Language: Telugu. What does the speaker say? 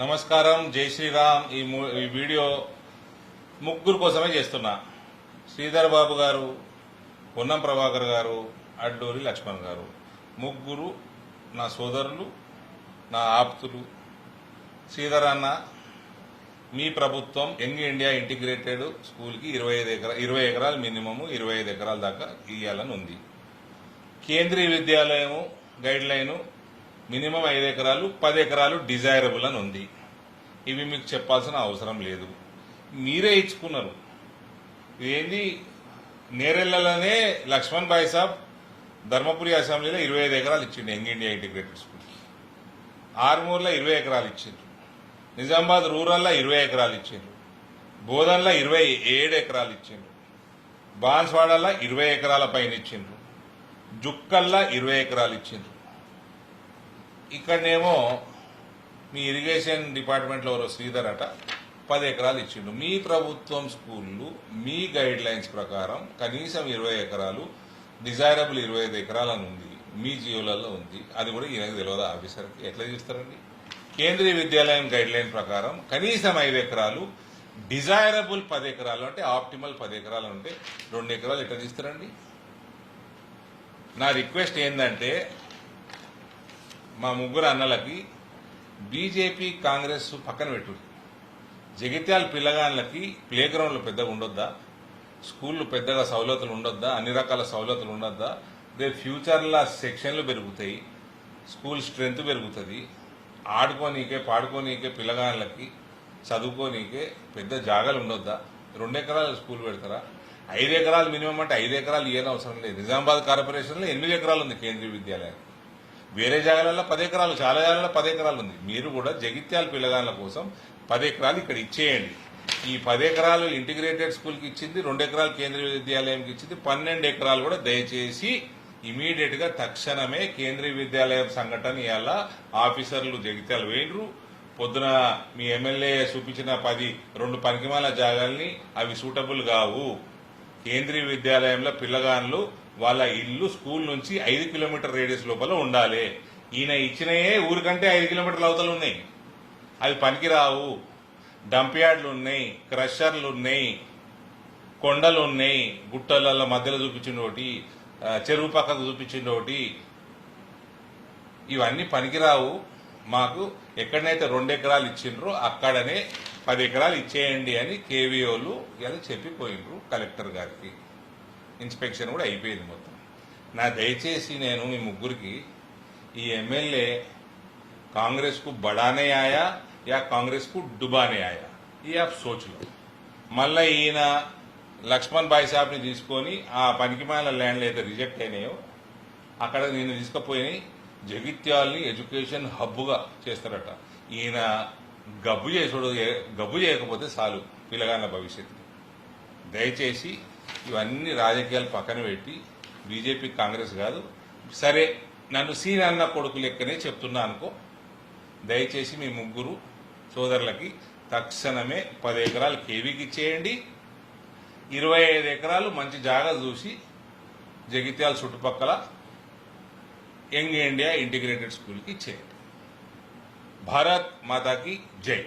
నమస్కారం, జై శ్రీరామ్. ఈ వీడియో ముగ్గురు కోసమే చేస్తున్నా. శ్రీధర్ బాబు గారు, పొన్నం ప్రభాకర్ గారు, అడ్డూరి లక్ష్మణ్ గారు, ముగ్గురు నా సోదరులు, నా ఆప్తులు. శ్రీధర్ అన్న, మీ ప్రభుత్వం యంగ్ ఇండియా ఇంటిగ్రేటెడ్ స్కూల్కి 20 ఎకరాలు మినిమము 25 ఎకరాల దాకా ఇవ్వాలని ఉంది. కేంద్రీయ విద్యాలయము గైడ్ లైను మినిమం 5 ఎకరాలు 10 ఎకరాలు డిజైరబుల్ అని ఉంది. ఇవి మీకు చెప్పాల్సిన అవసరం లేదు, మీరే ఇచ్చుకున్నారు. ఇదేంది, నేరెళ్లలోనే లక్ష్మణ్ భాయ్ సాబ్ ధర్మపురి అసెంబ్లీలో 25 ఎకరాలు ఇచ్చిండు యంగ్ ఇండియా ఇంటిగ్రేటెడ్ స్కూల్కి. ఆర్మూర్లో 20 ఎకరాలు ఇచ్చిండ్రు, నిజామాబాద్ రూరల్లో 20 ఎకరాలు ఇచ్చిండ్రు, బోధన్లో 27 ఎకరాలు ఇచ్చిండ్రు, బాన్స్వాడలో 20 ఎకరాల పైన ఇచ్చిండ్రు, జుక్కల్లా 20 ఎకరాలు ఇచ్చిండ్రు. ఇక్కడనేమో మీ ఇరిగేషన్ డిపార్ట్మెంట్లో ఎవరో శ్రీధర్ అట 10 ఎకరాలు ఇచ్చిండు. మీ ప్రభుత్వం స్కూళ్ళు మీ గైడ్ లైన్స్ ప్రకారం కనీసం 20 ఎకరాలు, డిజైరబుల్ 25 ఎకరాలని ఉంది, మీ జియోలలో ఉంది. అది కూడా ఈయనకు తెలియదు, ఆఫీసర్కి ఎట్లా చూస్తారండి? కేంద్రీయ విద్యాలయం గైడ్ లైన్ ప్రకారం కనీసం 5 ఎకరాలు, డిజైరబుల్ 10 ఎకరాలు, అంటే ఆప్టిమల్ 10 ఎకరాలు ఉంటే 2 ఎకరాలు ఎట్లా తీస్తారండి? నా రిక్వెస్ట్ ఏంటంటే, మా ముగ్గురు అన్నలకి బీజేపీ కాంగ్రెస్ పక్కన పెట్టు. జగిత్యాల పిల్లగాళ్ళకి ప్లే గ్రౌండ్లు పెద్దగా ఉండొద్దా? స్కూళ్ళు పెద్దగా సౌలతులు ఉండొద్దా? అన్ని రకాల సౌలతులు ఉండొద్దా? రేపు ఫ్యూచర్లో సెక్షన్లు పెరుగుతాయి, స్కూల్ స్ట్రెంత్ పెరుగుతుంది. ఆడుకోనీకే పాడుకోనీకే పిల్లగాళ్ళకి చదువుకోనీకే పెద్ద జాగాలు ఉండొద్దా? 2 ఎకరాలు స్కూల్ పెడతారా? 5 ఎకరాలు మినిమం అంటే 5 ఎకరాలు ఇవ్వని అవసరం లేదు. నిజామాబాద్ కార్పొరేషన్లో 8 ఎకరాలు ఉంది కేంద్రీయ విద్యాలయం. వేరే జాగాలలో 10 ఎకరాలు, చాలా జాగాలలో 10 ఎకరాలు ఉంది. మీరు కూడా జగిత్యాల పిల్లగాళ్ళ కోసం 10 ఎకరాలు ఇక్కడ ఇచ్చేయండి. ఈ 10 ఎకరాలు ఇంటిగ్రేటెడ్ స్కూల్కి ఇచ్చింది, 2 ఎకరాలు కేంద్రీయ విద్యాలయంకి ఇచ్చింది, 12 ఎకరాలు కూడా దయచేసి ఇమీడియట్ గా తక్షణమే కేంద్రీయ విద్యాలయం సంఘటన ఇవాళ ఆఫీసర్లు జగిత్యాలు వేయండ్రు. పొద్దున మీ ఎమ్మెల్యే చూపించిన 2 పనికిమాల జాగాల్ని అవి సూటబుల్ కావు. కేంద్రీయ విద్యాలయంలో పిల్లగాళ్ళు వాళ్ళ ఇల్లు స్కూల్ నుంచి 5 కిలోమీటర్ రేడియస్ లోపల ఉండాలి. ఈయన ఇచ్చినయే ఊరికంటే 5 కిలోమీటర్ల అవతలు ఉన్నాయి, అవి పనికిరావు. డంప్ యార్డ్లు ఉన్నాయి, క్రషర్లు ఉన్నాయి, కొండలు ఉన్నాయి, గుట్టల మధ్యలో చూపించింది ఒకటి, చెరువు పక్కకు చూపించింది ఒకటి. ఇవన్నీ పనికిరావు. మాకు ఎక్కడనైతే 2 ఎకరాలు ఇచ్చిండ్రో అక్కడనే 10 ఎకరాలు ఇచ్చేయండి అని కేవీఓలు ఇలా చెప్పిపోయిండ్రు కలెక్టర్ గారికి. ఇన్స్పెక్షన్ కూడా అయిపోయింది మొత్తం. దయచేసి నేను మీ ముగ్గురికి, ఈ ఎమ్మెల్యే కాంగ్రెస్ కు బడానే ఆయా యా కాంగ్రెస్ కు డుబానే ఆయా, ఈ ఆప్ సోచ్లో. మళ్ళీ ఈయన లక్ష్మణ్ భాయ్ సాబ్ని తీసుకొని ఆ పనికిమాల ల్యాండ్లు అయితే రిజెక్ట్ అయినాయో అక్కడ నేను తీసుకుపోయి జగిత్యాల్ని ఎడ్యుకేషన్ హబ్గా చేస్తారట. ఈయన గబ్బు చేయకపోతే చాలు పిల్లగాళ్ళ భవిష్యత్తు. దయచేసి ఇవన్నీ రాజకీయాలు పక్కన పెట్టి, బీజేపీ కాంగ్రెస్ కాదు, సరే నన్ను సీన్ అన్న కొడుకు లెక్కనే చెప్తున్నా అనుకో. దయచేసి మీ ముగ్గురు సోదరులకి తక్షణమే 10 ఎకరాలు కేవీకి ఇచ్చేయండి, 25 ఎకరాలు మంచి జాగా చూసి జగిత్యాల చుట్టుపక్కల యంగ్ ఇండియా ఇంటిగ్రేటెడ్ స్కూల్కి ఇచ్చేయండి. భారత్ మాతాకి జై.